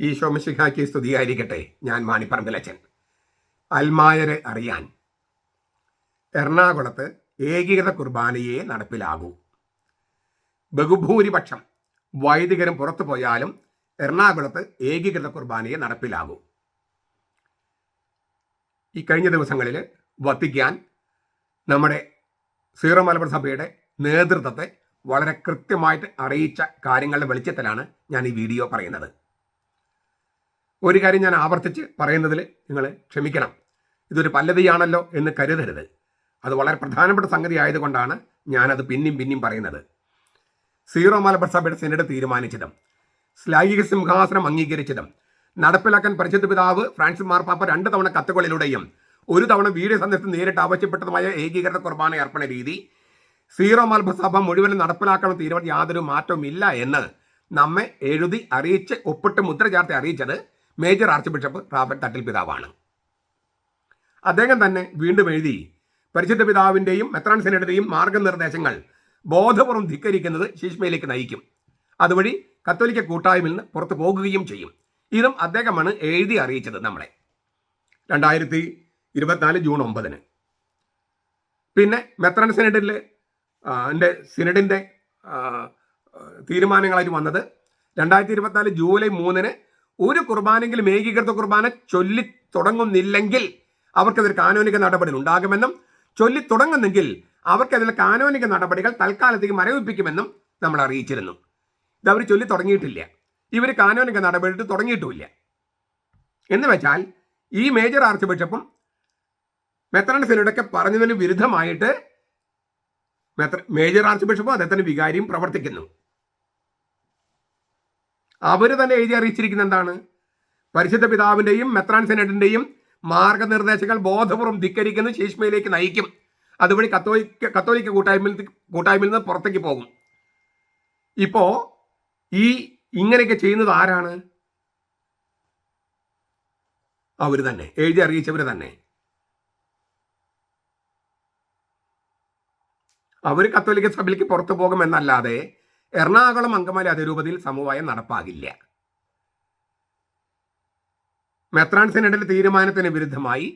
ഈശോ മിശിഹായ്ക്ക് സ്തുതിയായിരിക്കട്ടെ. ഞാൻ മാണിപ്പറമ്പിലച്ചൻ. അൽമായരെ അറിയാൻ എറണാകുളത്ത് ഏകീകൃത കുർബാനയെ നടപ്പിലാകൂ. ബഹുഭൂരിപക്ഷം വൈദികരും പുറത്തു പോയാലും എറണാകുളത്ത് ഏകീകൃത കുർബാനയെ നടപ്പിലാകൂ. ഈ കഴിഞ്ഞ ദിവസങ്ങളിൽ വത്തിക്കാൻ നമ്മുടെ സീറോ മലബാർ സഭയുടെ നേതൃത്വത്തെ വളരെ കൃത്യമായിട്ട് അറിയിച്ച കാര്യങ്ങളുടെ വെളിച്ചത്തിലാണ് ഞാൻ ഈ വീഡിയോ പറയുന്നത്. ഒരു കാര്യം ഞാൻ ആവർത്തിച്ച് പറയുന്നതിൽ നിങ്ങൾ ക്ഷമിക്കണം. ഇതൊരു പല്ലവിയാണല്ലോ എന്ന് കരുതരുത്. അത് വളരെ പ്രധാനപ്പെട്ട സംഗതി ആയതുകൊണ്ടാണ് ഞാനത് പിന്നെയും പറയുന്നത്. സീറോ മലബാർ സഭയുടെ സിനഡ് തീരുമാനിച്ചതും ശ്ലൈഹിക സിംഹാസനം അംഗീകരിച്ചതും നടപ്പിലാക്കാൻ പരിശുദ്ധ പിതാവ് ഫ്രാൻസിസ് മാർപ്പാപ്പ 2 തവണ കത്തുകളിലൂടെയും 1 തവണ വീഡിയോ സന്ദേശത്തിൽ നേരിട്ട് ആവശ്യപ്പെട്ടതുമായ ഏകീകൃത കുർബാന അർപ്പണ രീതി സീറോ മലബാർ സഭ മുഴുവനും നടപ്പിലാക്കണം തീരുമാനം യാതൊരു മാറ്റവും ഇല്ല എന്ന് നമ്മെ എഴുതി അറിയിച്ച് ഒപ്പിട്ട് മുദ്ര ചേർത്ത് അറിയിച്ചത് major arch bishop Raphael Thattil പിതാവാണ്. അദ്ദേഹം തന്നെ വീണ്ടും എഴുതി, പരിശുദ്ധ പിതാവിൻ്റെയും മെത്രാൻ സിനഡിൻ്റെയും മാർഗനിർദ്ദേശങ്ങൾ ബോധപൂർവ്വം ധിക്കരിക്കുന്നത് ശീശ്മയിലേക്ക് നയിക്കും. അതുവഴി കത്തോലിക്ക കൂട്ടായ്മയിൽ നിന്ന് പുറത്തു പോകുകയും ചെയ്യും. ഇതും അദ്ദേഹമാണ് എഴുതി അറിയിച്ചത് നമ്മളെ 2024 ജൂൺ 9. പിന്നെ മെത്രാൻ സിനഡിൻ്റെ തീരുമാനങ്ങളായിട്ട് വന്നത് 2024 ജൂലൈ 3 ഒരു കുർബാനെങ്കിലും ഏകീകൃത കുർബാന ചൊല്ലി തുടങ്ങുന്നില്ലെങ്കിൽ അവർക്കതൊരു കാനോനിക നടപടി ഉണ്ടാകുമെന്നും ചൊല്ലി തുടങ്ങുന്നെങ്കിൽ അവർക്കതിലെ കാനോനിക നടപടികൾ തൽക്കാലത്തേക്ക് മരവിപ്പിക്കുമെന്നും നമ്മൾ അറിയിച്ചിരുന്നു. ഇത് അവർ ചൊല്ലി തുടങ്ങിയിട്ടില്ല. ഇവർ കാനോനിക നടപടി തുടങ്ങിയിട്ടുമില്ല. എന്ന് വെച്ചാൽ ഈ മേജർ ആർച്ച് ബിഷപ്പും മെത്രാൻ സിനഡൊക്കെ പറഞ്ഞതിന് വിരുദ്ധമായിട്ട് മേജർ ആർച്ച് ബിഷപ്പും അദ്ദേഹത്തിന് വികാരിയും പ്രവർത്തിക്കുന്നു. അവർ തന്നെ എഴുതി അറിയിച്ചിരിക്കുന്ന എന്താണ്? പരിശുദ്ധ പിതാവിൻ്റെയും മെത്രാൻ സിനഡിൻ്റെയും മാർഗനിർദ്ദേശങ്ങൾ ബോധപൂർവ്വം ധിക്കരിക്കുന്നത് ശീശ്മയിലേക്ക് നയിക്കും. അതുവഴി കത്തോലിക്ക കൂട്ടായ്മയിൽ നിന്ന് പുറത്തേക്ക് പോകും. ഇപ്പോൾ ഇങ്ങനെയൊക്കെ ചെയ്യുന്നത് ആരാണ്? അവർ തന്നെ എഴുതി അറിയിച്ചവർ തന്നെ. അവർ കത്തോലിക്ക സഭയിലേക്ക് പുറത്തു പോകുമെന്നല്ലാതെ എറണാകുളം അങ്കമാലി അതിരൂപതയിൽ സമവായം നടപ്പാകില്ല. മെത്രാൻ സിനഡിന്റെ തീരുമാനത്തിന് വിരുദ്ധമായി,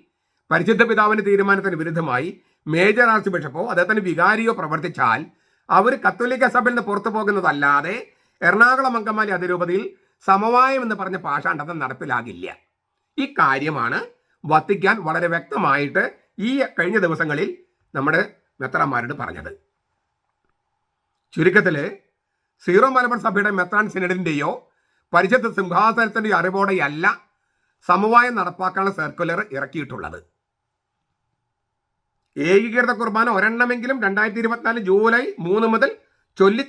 പരിശുദ്ധ പിതാവിന്റെ തീരുമാനത്തിന് വിരുദ്ധമായി മേജർ ആർച്ച് ബിഷപ്പോ അദ്ദേഹത്തിന് വികാരിയോ പ്രവർത്തിച്ചാൽ അവർ കത്തോലിക്ക സഭയിൽ നിന്ന് പുറത്തു പോകുന്നതല്ലാതെ എറണാകുളം അങ്കമാലി അതിരൂപതയിൽ സമവായം എന്ന് പറഞ്ഞ പാഷാണ്ഡം നടപ്പിലാകില്ല. ഈ കാര്യമാണ് വത്തിക്കാൻ വളരെ വ്യക്തമായിട്ട് ഈ കഴിഞ്ഞ ദിവസങ്ങളിൽ നമ്മുടെ മെത്രാന്മാരോട് പറഞ്ഞത്. ചുരുക്കത്തിൽ സീറോ മലബാർ സഭയുടെ മെത്രാൻ സിനഡിൻ്റെയോ പരിശുദ്ധ സിംഹാസനത്തിൻ്റെയോ അറിവോടെയല്ല സമവായം നടപ്പാക്കാനുള്ള സർക്കുലർ ഇറക്കിയിട്ടുള്ളത്. ഏകീകൃത കുർബാന ഒരെണ്ണമെങ്കിലും 2024 ജൂലൈ 3 മുതൽ ചൊല്ലി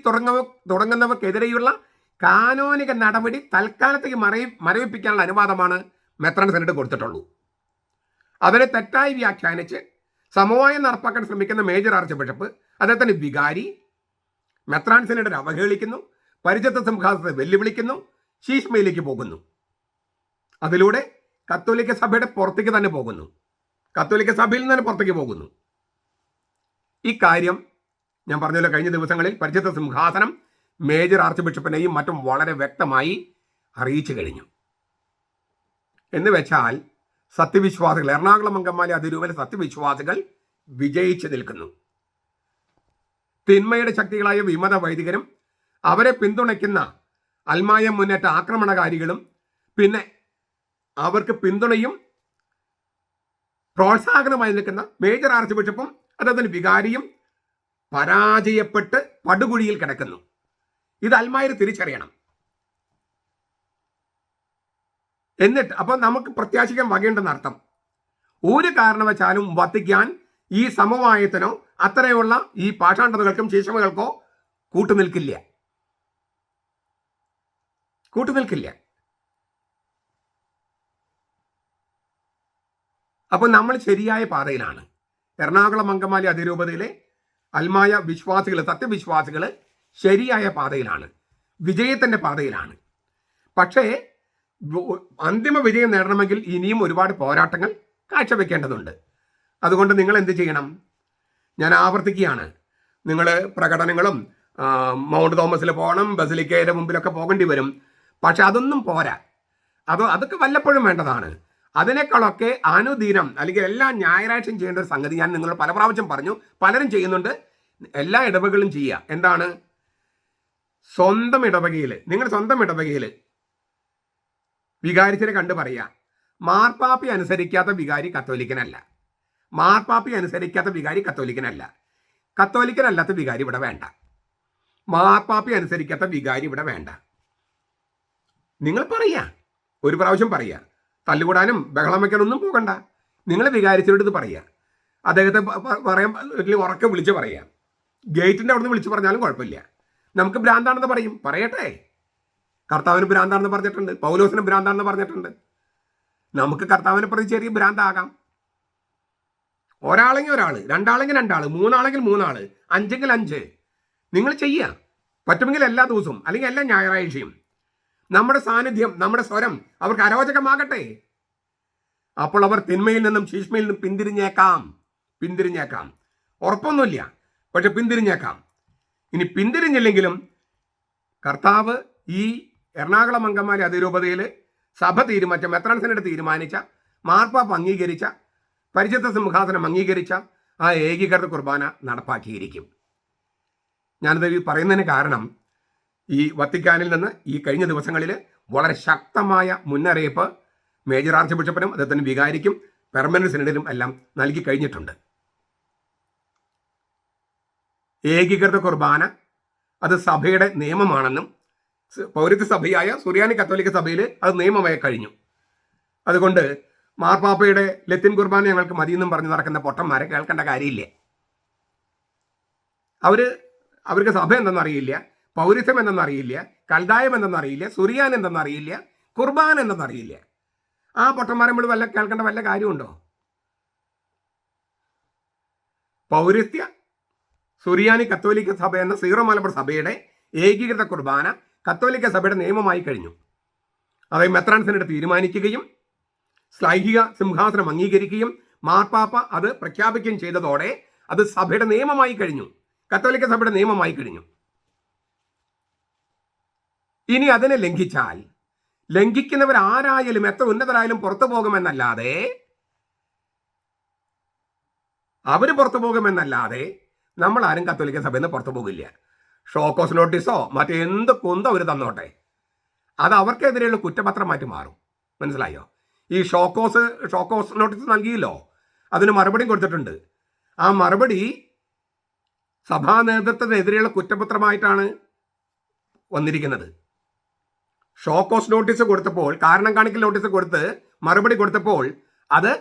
തുടങ്ങുന്നവർക്കെതിരെയുള്ള കാനോനിക നടപടി തൽക്കാലത്തേക്ക് മരവിപ്പിക്കാനുള്ള അനുവാദമാണ് മെത്രാൻ സിനഡ് കൊടുത്തിട്ടുള്ളൂ. അതിനെ തെറ്റായി വ്യാഖ്യാനിച്ച് സമവായം നടപ്പാക്കാൻ ശ്രമിക്കുന്ന മേജർ ആർച്ച് ബിഷപ്പ് അദ്ദേഹത്തിന് വികാരി മെത്രാൻ സിനഡിനെ അവഹേളിക്കുന്നു, പരിശുദ്ധ സിംഹാസനത്തെ വെല്ലുവിളിക്കുന്നു, ശീശ്മയിലേക്ക് പോകുന്നു. അതിലൂടെ കത്തോലിക്ക സഭയുടെ പുറത്തേക്ക് തന്നെ പോകുന്നു. കത്തോലിക്ക സഭയിൽ നിന്ന് തന്നെ പുറത്തേക്ക് പോകുന്നു. ഈ കാര്യം ഞാൻ പറഞ്ഞല്ലോ, കഴിഞ്ഞ ദിവസങ്ങളിൽ പരിശുദ്ധ സിംഹാസനം മേജർ ആർച്ച് ബിഷപ്പിനെയും മറ്റും വളരെ വ്യക്തമായി അറിയിച്ചു കഴിഞ്ഞു. എന്ന് വെച്ചാൽ സത്യവിശ്വാസികൾ, എറണാകുളം അങ്കമാലി അതിരൂപതയിലെ സത്യവിശ്വാസികൾ വിജയിച്ചു നിൽക്കുന്നു. തിന്മയുടെ ശക്തികളായ വിമത വൈദികരും അവരെ പിന്തുണയ്ക്കുന്ന അൽമായ മുന്നേറ്റ ആക്രമണകാരികളും പിന്നെ അവർക്ക് പിന്തുണയും പ്രോത്സാഹനമായി നിൽക്കുന്ന മേജർ ആർച്ച് ബിഷപ്പും അദ്ദേഹത്തിന് വികാരിയും പരാജയപ്പെട്ട് പടുകുഴിയിൽ കിടക്കുന്നു. ഇത് അൽമായർ തിരിച്ചറിയണം. എന്നിട്ട് അപ്പോൾ നമുക്ക് പ്രത്യാശിക്കാൻ വകയുണ്ടെന്ന് അർത്ഥം. ഒരു കാരണവശാലും വത്തിക്കാൻ ഈ സമവായത്തിനോ അത്രയുള്ള ഈ പാഷാണ്ഡതകൾക്കും ശീശമകൾക്കോ കൂട്ടുനിൽക്കില്ല. അപ്പോൾ നമ്മൾ ശരിയായ പാതയിലാണ്. എറണാകുളം അങ്കമാലി അതിരൂപതയിലെ അൽമായ വിശ്വാസികൾ, സത്യവിശ്വാസികൾ ശരിയായ പാതയിലാണ്, വിജയത്തിൻ്റെ പാതയിലാണ്. പക്ഷേ അന്തിമ വിജയം നേടണമെങ്കിൽ ഇനിയും ഒരുപാട് പോരാട്ടങ്ങൾ കാഴ്ചവെക്കേണ്ടതുണ്ട്. അതുകൊണ്ട് നിങ്ങൾ എന്ത് ചെയ്യണം? ഞാൻ ആവർത്തിക്കുകയാണ്. നിങ്ങൾ പ്രകടനങ്ങളും മൗണ്ട് തോമസിൽ പോകണം, ബസിലിക്കയുടെ മുമ്പിലൊക്കെ പോകേണ്ടി വരും. പക്ഷെ അതൊന്നും പോരാ. അതൊക്കെ വല്ലപ്പോഴും വേണ്ടതാണ്. അതിനേക്കാളൊക്കെ അനുദിനം അല്ലെങ്കിൽ എല്ലാ ഞായറാഴ്ചയും ചെയ്യേണ്ട ഒരു സംഗതി ഞാൻ നിങ്ങളോട് പല പ്രാവശ്യം പറഞ്ഞു, പലരും ചെയ്യുന്നുണ്ട്. എല്ലാ ഇടവകളും ചെയ്യുക. എന്താണ്? സ്വന്തം ഇടവകയിൽ, നിങ്ങളുടെ സ്വന്തം ഇടവകയിൽ വികാരിച്ചിനെ കണ്ടു പറയുക, മാർപ്പാപ്പി അനുസരിക്കാത്ത വികാരി കത്തോലിക്കനല്ല, മാർപ്പാപ്പി അനുസരിക്കാത്ത വികാരി കത്തോലിക്കനല്ല, കത്തോലിക്കനല്ലാത്ത വികാരി ഇവിടെ വേണ്ട, മാർപ്പാപ്പി അനുസരിക്കാത്ത വികാരി ഇവിടെ വേണ്ട. നിങ്ങൾ പറയുക, ഒരു പ്രാവശ്യം പറയുക. തല്ലുകൂടാനും ബഹളം വയ്ക്കാനൊന്നും പോകണ്ട. നിങ്ങൾ വികാരിച്ചവരുടെ ഇത് പറയുക. അദ്ദേഹത്തെ പറയാൻ ഉറക്കെ വിളിച്ച് പറയുക. ഗേറ്റിൻ്റെ അവിടെ നിന്ന് വിളിച്ച് പറഞ്ഞാലും കുഴപ്പമില്ല. നമുക്ക് ഭ്രാന്താണെന്ന് പറയും, പറയട്ടെ. കർത്താവിന് ഭ്രാന്താണെന്ന് പറഞ്ഞിട്ടുണ്ട്, പൗലോസിന് ഭ്രാന്താണെന്ന് പറഞ്ഞിട്ടുണ്ട്. നമുക്ക് കർത്താവിനെ പ്രതി ചെറിയ ഭ്രാന്താകാം. ഒരാളെങ്കിൽ ഒരാൾ, രണ്ടാളെങ്കിൽ രണ്ടാൾ, മൂന്നാളെങ്കിൽ മൂന്നാൾ, അഞ്ചെങ്കിൽ അഞ്ച്. നിങ്ങൾ ചെയ്യുക. പറ്റുമെങ്കിൽ എല്ലാ ദിവസവും അല്ലെങ്കിൽ എല്ലാ ഞായറാഴ്ചയും നമ്മുടെ സാന്നിധ്യം, നമ്മുടെ സ്വരം അവർക്ക് അരോചകമാകട്ടെ. അപ്പോൾ അവർ തിന്മയിൽ നിന്നും ശീഷ്മയിൽ നിന്നും പിന്തിരിഞ്ഞേക്കാം. ഉറപ്പൊന്നുമില്ല, പക്ഷെ പിന്തിരിഞ്ഞേക്കാം. ഇനി പിന്തിരിഞ്ഞില്ലെങ്കിലും കർത്താവ് ഈ എറണാകുളം അങ്കമാലി അതിരൂപതയിൽ സഭ മെത്രാൻ തീരുമാനിച്ച, മാർപ്പാപ്പ അംഗീകരിച്ച, പരിശുദ്ധ സിംഹാസനം അംഗീകരിച്ച ആ ഏകീകൃത കുർബാന നടപ്പാക്കിയിരിക്കും. ഞാനിത് പറയുന്നതിന് കാരണം, ഈ വത്തിക്കാനിൽ നിന്ന് ഈ കഴിഞ്ഞ ദിവസങ്ങളിൽ വളരെ ശക്തമായ മുന്നറിയിപ്പ് മേജർ ആർച്ച് ബിഷപ്പിനും അദ്ദേഹത്തിന് വികാരിക്കും പെർമനന്റ് സിനഡിലും എല്ലാം നൽകി കഴിഞ്ഞിട്ടുണ്ട്. ഏകീകൃത കുർബാന അത് സഭയുടെ നിയമമാണെന്നും പൗരത്വ സഭയായ സുറിയാനി കത്തോലിക്ക സഭയിൽ അത് നിയമമായി കഴിഞ്ഞു. അതുകൊണ്ട് മാർപ്പാപ്പയുടെ ലത്തിൻ കുർബാന ഞങ്ങൾക്ക് മതിയെന്നും പറഞ്ഞ് നടക്കുന്ന പൊട്ടന്മാരെ കേൾക്കേണ്ട കാര്യമില്ല. അവർക്ക് സഭ എന്തെന്നറിയില്ല, പൗരത്വം എന്തെന്നറിയില്ല, കൽദായം എന്തെന്നറിയില്ല, സുറിയാൻ എന്തെന്നറിയില്ല, കുർബാന എന്തെന്നറിയില്ല. ആ പൊട്ടന്മാരെ നമ്മൾ കേൾക്കേണ്ട വല്ല കാര്യമുണ്ടോ? പൗരസ്ത്യ സുറിയാനി കത്തോലിക്ക സഭ എന്ന സീറോ മലബാർ സഭയുടെ ഏകീകൃത കുർബാന കത്തോലിക്ക സഭയുടെ നിയമമായി കഴിഞ്ഞു. അതായത് മെത്രാൻ സിനഡ് തീരുമാനിക്കുകയും ശ്ലൈഹിക സിംഹാസനം അംഗീകരിക്കുകയും മാർപ്പാപ്പ അത് പ്രഖ്യാപിക്കുകയും ചെയ്തതോടെ അത് സഭയുടെ നിയമമായി കഴിഞ്ഞു, കത്തോലിക്ക സഭയുടെ നിയമമായി കഴിഞ്ഞു. ഇനി അതിനെ ലംഘിക്കുന്നവർ ആരായാലും എത്ര ഉന്നതരായാലും പുറത്തു പോകുമെന്നല്ലാതെ നമ്മൾ ആരും കത്തോലിക്ക സഭയിൽ നിന്ന് പുറത്തു പോകില്ല. ഷോക്കോസ് നോട്ടീസോ മറ്റെന്ത് കുന്തോ അവർ തന്നോട്ടെ, അത് അവർക്കെതിരെയുള്ള കുറ്റപത്രമായിട്ട് മാറും. മനസ്സിലായോ? ഈ ഷോക്കോസ് നോട്ടീസ് നൽകിയല്ലോ, അതിന് മറുപടിയും കൊടുത്തിട്ടുണ്ട്. ആ മറുപടി സഭാ നേതൃത്വത്തിനെതിരെയുള്ള കുറ്റപത്രമായിട്ടാണ് വന്നിരിക്കുന്നത്. ഷോക്കോസ് നോട്ടീസ് കൊടുത്തപ്പോൾ, കാരണം കാണിക്കൽ നോട്ടീസ് കൊടുത്ത് മറുപടി കൊടുത്തപ്പോൾ അത്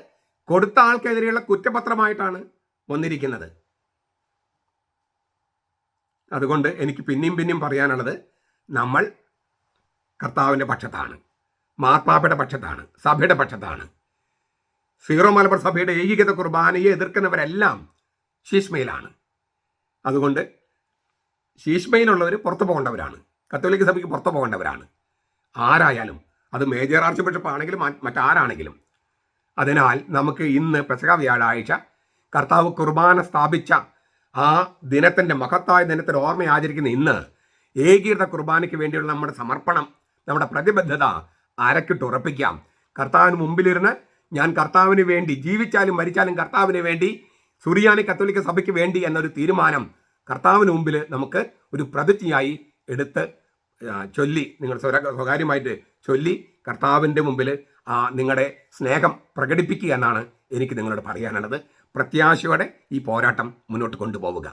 കൊടുത്ത ആൾക്കെതിരെയുള്ള കുറ്റപത്രമായിട്ടാണ് വന്നിരിക്കുന്നത്. അതുകൊണ്ട് എനിക്ക് പിന്നെയും പറയാനുള്ളത്, നമ്മൾ കർത്താവിൻ്റെ പക്ഷത്താണ്, മാർപ്പാപ്പയുടെ പക്ഷത്താണ്, സഭയുടെ പക്ഷത്താണ്. സീറോ മലബാർ സഭയുടെ ഏകീകൃത കുർബാനയെ എതിർക്കുന്നവരെല്ലാം ശീഷ്മയിലാണ്. അതുകൊണ്ട് ശീഷ്മയിലുള്ളവർ പുറത്തു പോകേണ്ടവരാണ്, കത്തോലിക്ക സഭയ്ക്ക് പുറത്തു പോകേണ്ടവരാണ്. ആരായാലും, അത് മേജർ ആർച്ച് ബിഷപ്പ് ആണെങ്കിലും മറ്റാരാണെങ്കിലും. അതിനാൽ നമുക്ക് ഇന്ന് പെസഹ വ്യാഴാഴ്ച കർത്താവ് കുർബാന സ്ഥാപിച്ച ആ ദിനത്തിൻ്റെ മഹത്തായ ദിനത്തിന് ഓർമ്മ ആചരിക്കുന്ന ഇന്ന് ഏകീകൃത കുർബാനയ്ക്ക് വേണ്ടിയുള്ള നമ്മുടെ സമർപ്പണം, നമ്മുടെ പ്രതിബദ്ധത അരക്കിട്ടുറപ്പിക്കാം. കർത്താവിന് മുമ്പിലിരുന്ന് ഞാൻ കർത്താവിന് വേണ്ടി ജീവിച്ചാലും മരിച്ചാലും കർത്താവിന് വേണ്ടി, സുറിയാനി കത്തോലിക്ക സഭയ്ക്ക് വേണ്ടി എന്നൊരു തീരുമാനം കർത്താവിന് മുമ്പിൽ നമുക്ക് ഒരു പ്രതിജ്ഞയായി എടുത്ത് ചൊല്ലി, നിങ്ങൾ സ്വകാര്യമായിട്ട് ചൊല്ലി കർത്താവിൻ്റെ മുമ്പിൽ നിങ്ങളുടെ സ്നേഹം പ്രകടിപ്പിക്കുക എന്നാണ് എനിക്ക് നിങ്ങളോട് പറയാനുള്ളത്. പ്രത്യാശയോടെ ഈ പോരാട്ടം മുന്നോട്ട് കൊണ്ടുപോവുക.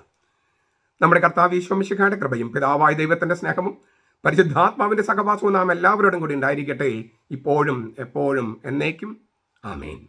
നമ്മുടെ കർത്താവ് ഈശോ മിശിഹായുടെ കൃപയും പിതാവായ ദൈവത്തിൻ്റെ സ്നേഹവും പരിശുദ്ധാത്മാവിൻ്റെ സഹവാസവും നാം എല്ലാവരോടും കൂടി ഉണ്ടായിരിക്കട്ടെ, ഇപ്പോഴും എപ്പോഴും എന്നേക്കും. ആമേൻ.